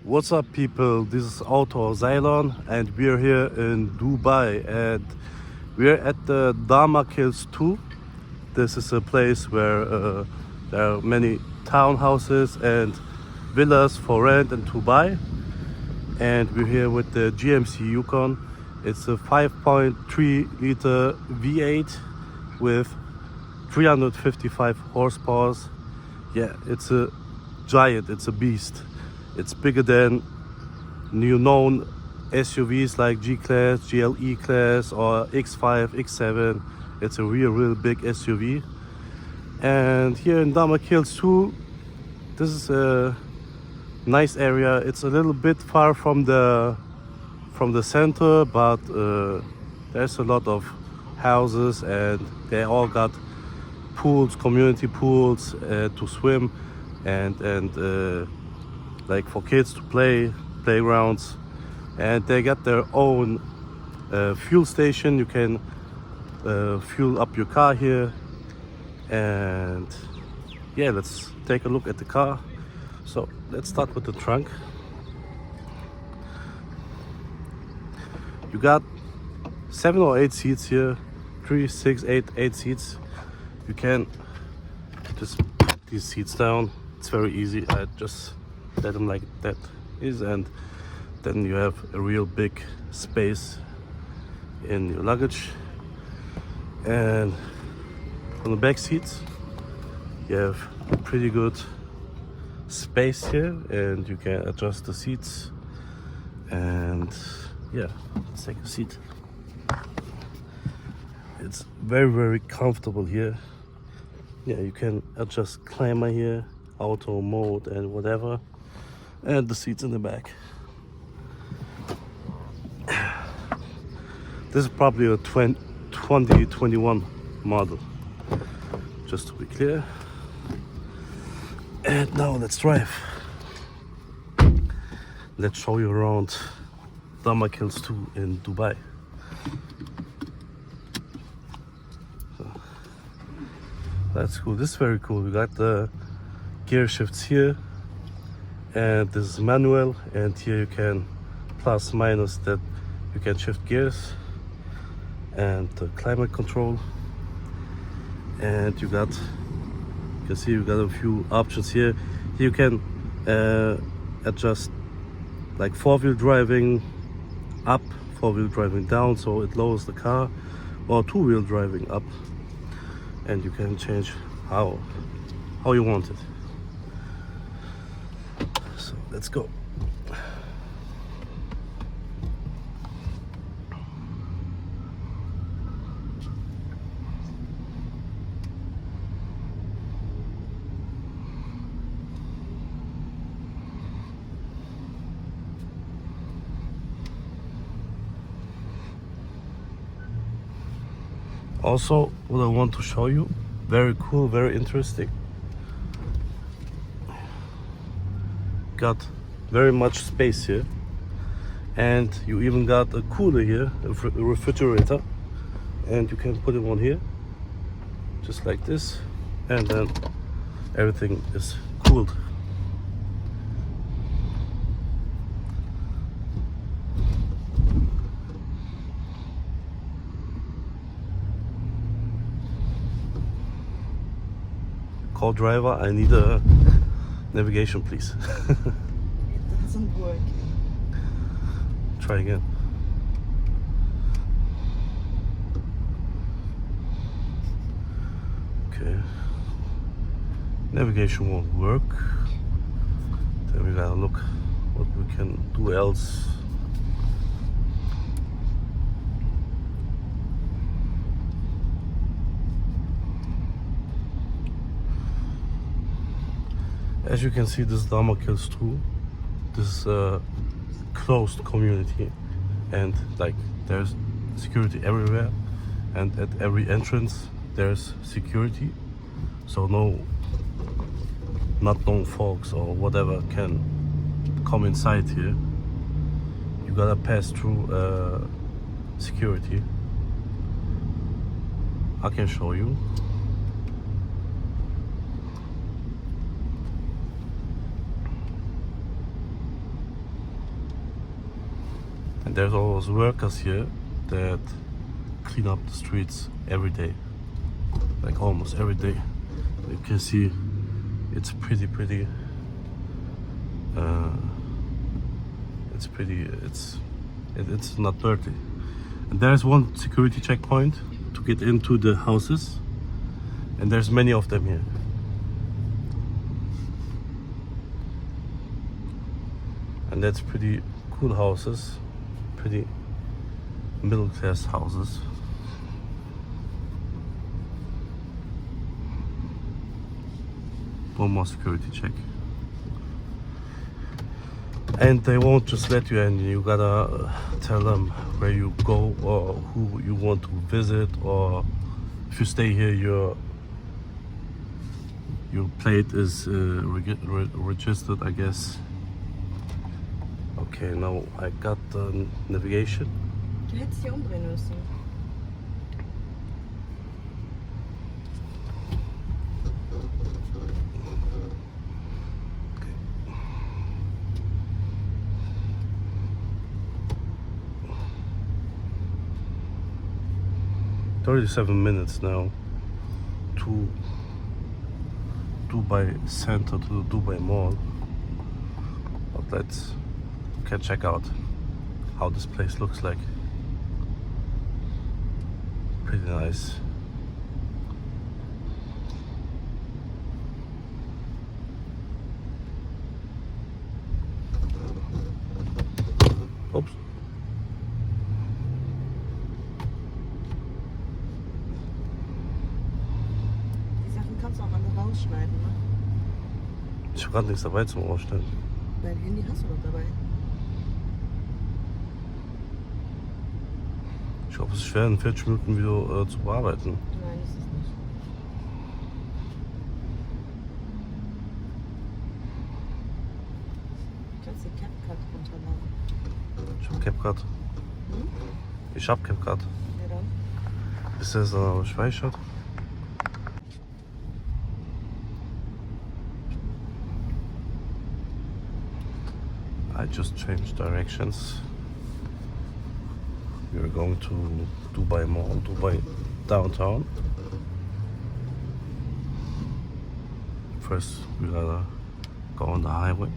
What's up, people? This is Auto Ceylon and we're here in Dubai and we're at the Damac Hills 2. This is a place where there are many townhouses and villas for rent and to buy. And we're here with the GMC Yukon. It's a 5.3 liter V8 with 355 horsepower. Yeah, it's a giant, it's a beast. It's bigger than new known SUVs like G-Class, GLE Class or X5, X7. It's a real big SUV. And here in Damac Hills 2, this is a nice area. It's a little bit far from the center, but there's a lot of houses and they all got pools, community pools to swim and like for kids to play, playgrounds, and they got their own fuel station. You can fuel up your car here, and yeah, let's take a look at the car. So let's start with the trunk. You got 7 or 8 seats here, 3, 6, 8 seats. You can just put these seats down. It's very easy. I just let them like that is, and then you have a real big space in your luggage. And on the back seats you have pretty good space here, and you can adjust the seats. And yeah, let's take a seat. It's very comfortable here. Yeah, you can adjust climate here, auto mode and whatever. And the seats in the back. This is probably a 2021 model, just to be clear. And now let's drive. Let's show you around Damac Hills 2 in Dubai. So, that's cool. This is very cool. We got the gear shifts here. And this is manual, and here you can plus minus that you can shift gears, and the climate control. And you can see you got a few options here. You can adjust like 4-wheel driving up, 4-wheel driving down, so it lowers the car, or 2-wheel driving up, and you can change how you want it. So let's go. Also, what I want to show you, very cool, very interesting. Got very much space here, and you even got a cooler here, a refrigerator, and you can put it on here just like this, and then everything is cooled. Call driver, I need a navigation, please. It doesn't work. Try again. Okay. Navigation won't work. Then we gotta look what we can do else. As you can see, this is Damac Hills 2. This is a closed community, and like there's security everywhere, and at every entrance there's security, so not known folks or whatever can come inside here. You gotta pass through security. I can show you. And there's always workers here that clean up the streets every day, like almost every day. You can see it's pretty it's not dirty. And there's one security checkpoint to get into the houses, and there's many of them here. And that's pretty cool houses, pretty middle class houses. One more security check. And they won't just let you in. You gotta tell them where you go or who you want to visit, or if you stay here, your plate is registered, I guess. Okay, now I got the navigation. Du hättest hier umdrehen müssen. Okay. 37 minutes now to Dubai Center, to the Dubai Mall. But let's check out how this place looks like. Pretty nice. Oops. Die Sachen kannst du auch alle rausschneiden, ne? Ich habe gerade nichts dabei zum Ausstellen. Dein Handy hast du doch dabei. Ich glaube, es ist schwer, in 40 Minuten ein Video zu bearbeiten. Nein, ist es nicht. Du kannst den CapCut runterladen. Ich hab CapCut. Hm? Ich hab CapCut. Ja dann. Ist das gespeichert? I just changed directions. We're going to Dubai Mall, Dubai downtown. First, we gotta go on the highway.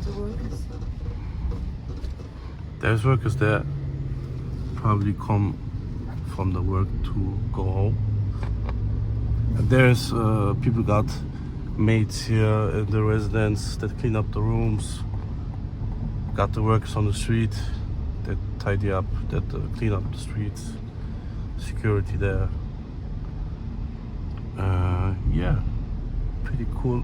The workers. There's workers there, probably come from the work to go home. And there's people got maids here in the residence that clean up the rooms. Got the workers on the street that tidy up, that clean up the streets. Security there. Yeah, pretty cool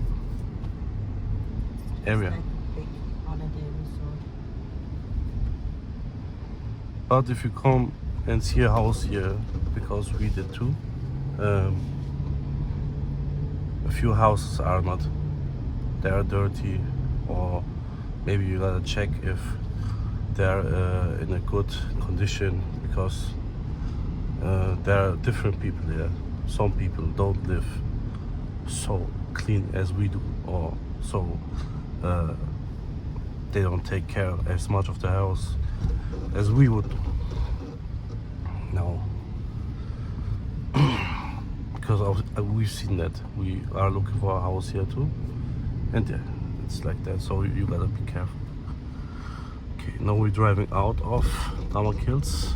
area. Like a big holiday resort. But if you come and see a house here, because we did too, a few houses are not, they are dirty, or maybe you gotta check if they're in a good condition, because there are different people here. Some people don't live so clean as we do, or so they don't take care as much of the house as we would do. No, because we've seen that. We are looking for a house here too, and yeah, it's like that. So you gotta be careful. Okay, now we're driving out of Damac Hills.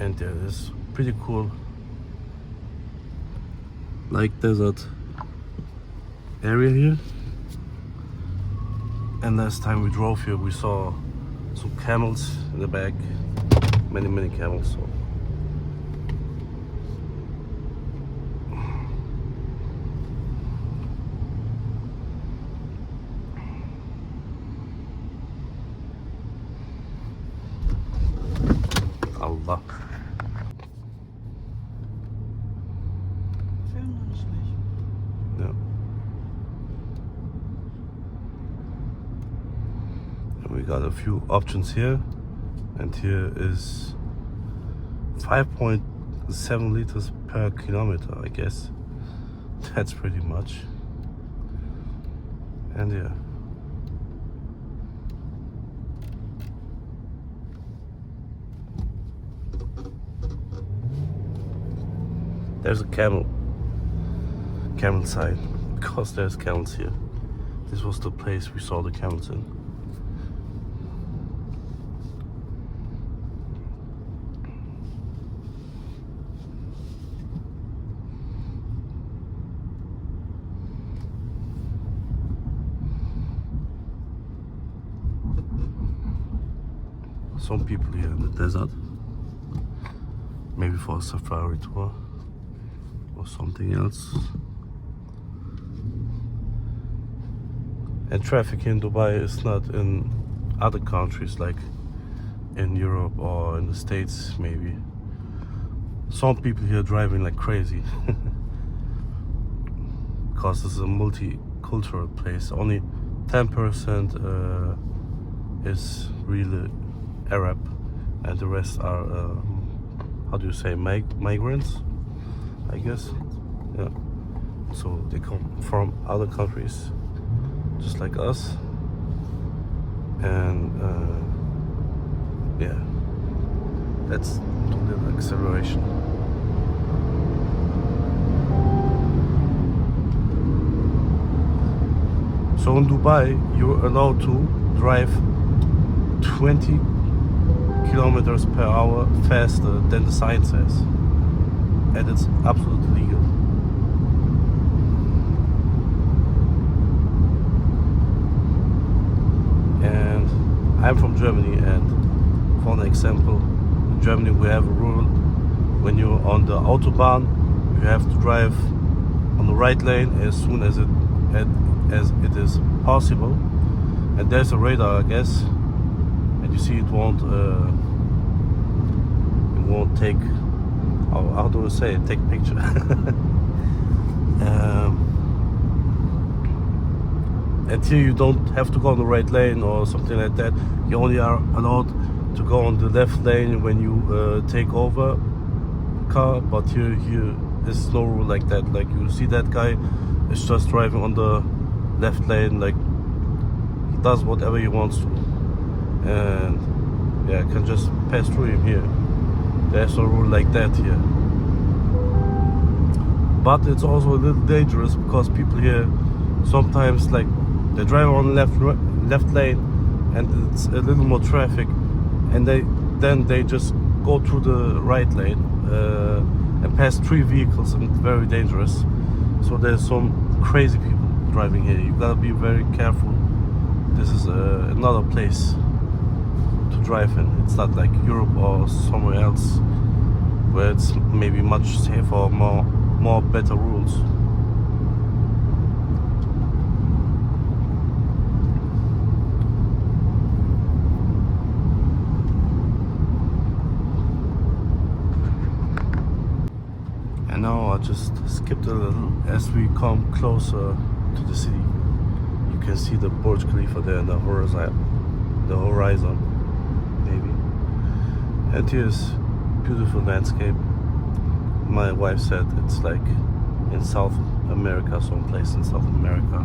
And there is pretty cool, like desert area here. And last time we drove here, we saw some camels in the back, many camels. So. Allah. Film noch nicht schlecht. Ja. We got a few options here, and here is 5.7 liters per kilometer, I guess. That's pretty much. And yeah. There's a camel sign, because there's camels here. This was the place we saw the camels in. Some people here in the desert, maybe for a safari tour or something else. And traffic in Dubai is not in other countries like in Europe or in the States maybe. Some people here driving like crazy because it's a multicultural place. Only 10% is really Arab, and the rest are how do you say, migrants, I guess. Yeah, so they come from other countries just like us, and yeah, that's a little acceleration. So in Dubai you're allowed to drive 20 kilometers per hour faster than the sign says, and it's absolutely legal. And I'm from Germany, and for an example, in Germany we have a rule: when you're on the autobahn, you have to drive on the right lane as soon as it is possible, and there's a radar, I guess, and you see it won't take, how do I say it, take picture. And here you don't have to go on the right lane or something like that. You only are allowed to go on the left lane when you take over the car, but here is no rule like that. Like, you see that guy is just driving on the left lane, like he does whatever he wants to, and yeah, I can just pass through him here. There's no rule like that here. But it's also a little dangerous, because people here sometimes, like, they drive on left lane, and it's a little more traffic, and then they just go through the right lane and pass 3 vehicles, and it's very dangerous. So there's some crazy people driving here. You gotta be very careful. This is another place to drive in. It's not like Europe or somewhere else where it's maybe much safer or more better rules. And now I just skipped a little. As we come closer to the city, you can see the Burj Khalifa there in the horizon maybe. And here's beautiful landscape. My wife said it's like in South America, someplace in South America.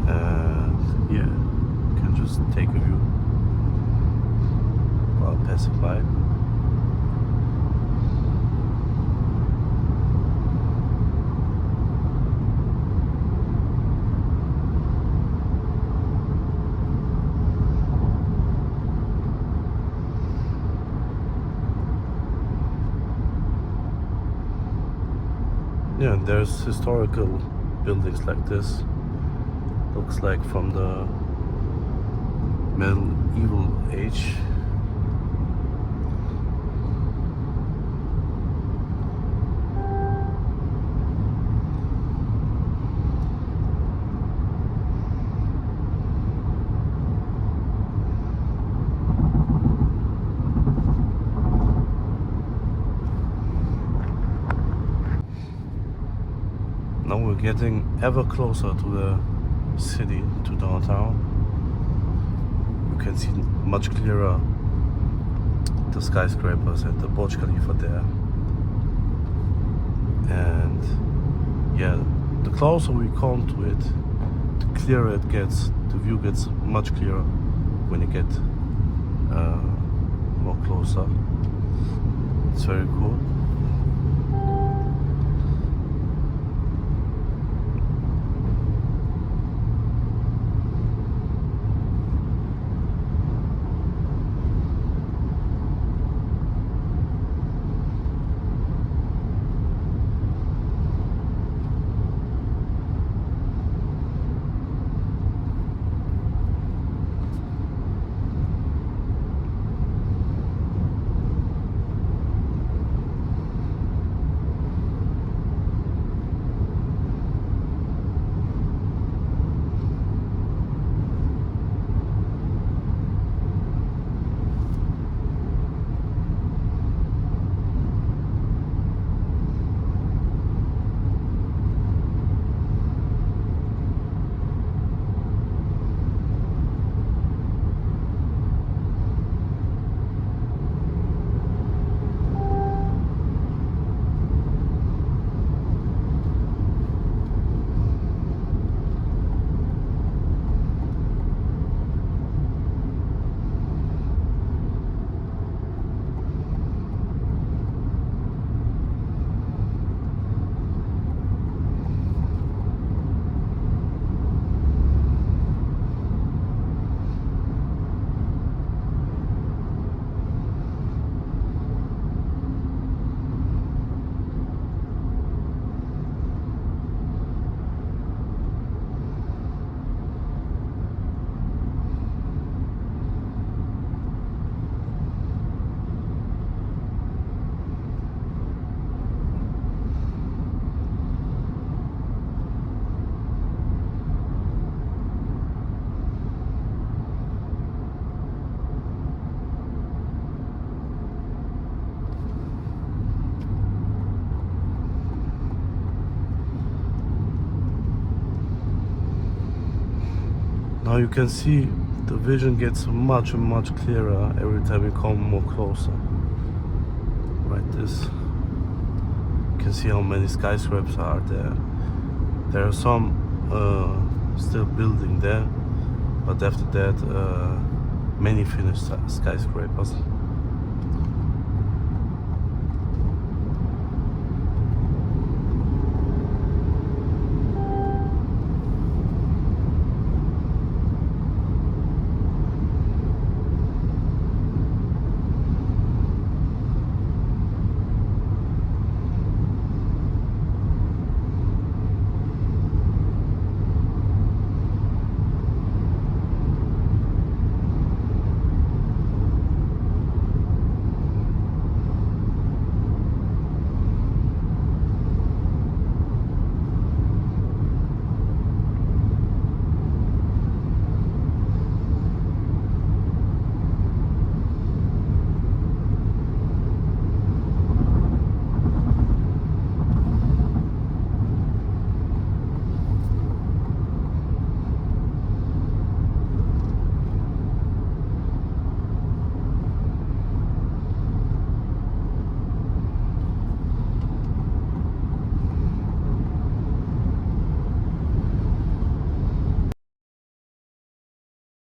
And yeah, you can just take a view while passing by. Yeah, there's historical buildings like this. Looks like from the medieval age. Now we're getting ever closer to the city, to downtown. you can see much clearer the skyscrapers and the Burj Khalifa there. And yeah, the closer we come to it, the clearer it gets. The view gets much clearer when you get more closer. It's very cool. Now you can see the vision gets much clearer every time you come more closer. Right, this. You can see how many skyscrapers are there. There are some still building there, but after that many finished skyscrapers.